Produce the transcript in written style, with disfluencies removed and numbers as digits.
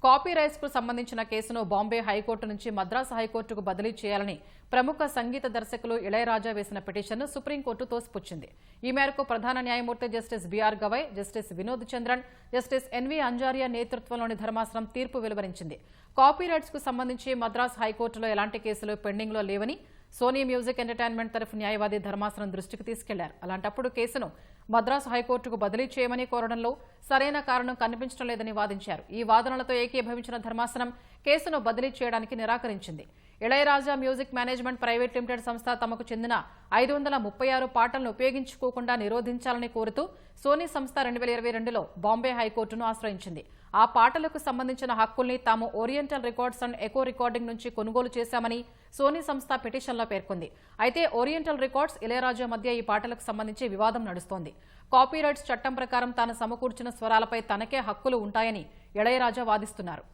Copyrights కు సంబంధించిన కేసును బాంబే హైకోర్టు నుంచి మద్రాసు హైకోర్టుకు బదిలీ చేయాలని ప్రముఖ సంగీత దర్శకులు ఇళయరాజా వేసిన పిటిషన్ను సుప్రీంకోర్టు తోసిపుచ్చింది. ఈ మేరకు ప్రధాన న్యాయమూర్తి justice B R Gavai, justice Vinod Chandran, justice N V Anjaria నేతృత్వంలోని ధర్మాసనం తీర్పు వెలువరించింది. కాపీరైట్స్ కు సంబంధించి మద్రాసు హైకోర్టులో ఎలాంటి కేసులు పెండింగ్లో లేవని సోనీ మ్యూజిక్ ఎంటర్టైన్మెంట్ తరఫు న్యాయవాది ధర్మాసనం దృష్టికి తీసుకెళ్లారు. అలాంటప్పుడు కేసును మద్రాసు హైకోర్టుకు బదిలీ చేయమని కోరడంలో సరైన కారణం కనిపించడం లేదని వాదించారు. ఈ వాదనలతో ఏకీభవించిన ధర్మాసనం కేసును బదిలీ చేయడానికి నిరాకరించింది. Ilaiyaraaja music management private limited సంస్థ తమకు చెందిన 536 పాటలను ఉపయోగించుకోకుండా నిరోధించాలని కోరుతూ సోనీ సంస్థ 2022లో బాంబే హైకోర్టును ఆశ్రయించింది. ఆ పాటలకు సంబంధించిన హక్కుల్ని తాము oriental records and echo recording నుంచి కొనుగోలు చేశామని సోనీ సంస్థ పిటిషన్లో పేర్కొంది. అయితే ఓరియంటల్ రికార్డ్స్, ఇళయరాజా మధ్య ఈ పాటలకు సంబంధించి వివాదం నడుస్తోంది. కాపీరైట్స్ చట్టం ప్రకారం తాను సమకూర్చిన స్వరాలపై తనకే హక్కులు ఉంటాయని ఇళయరాజా వాదిస్తున్నారు.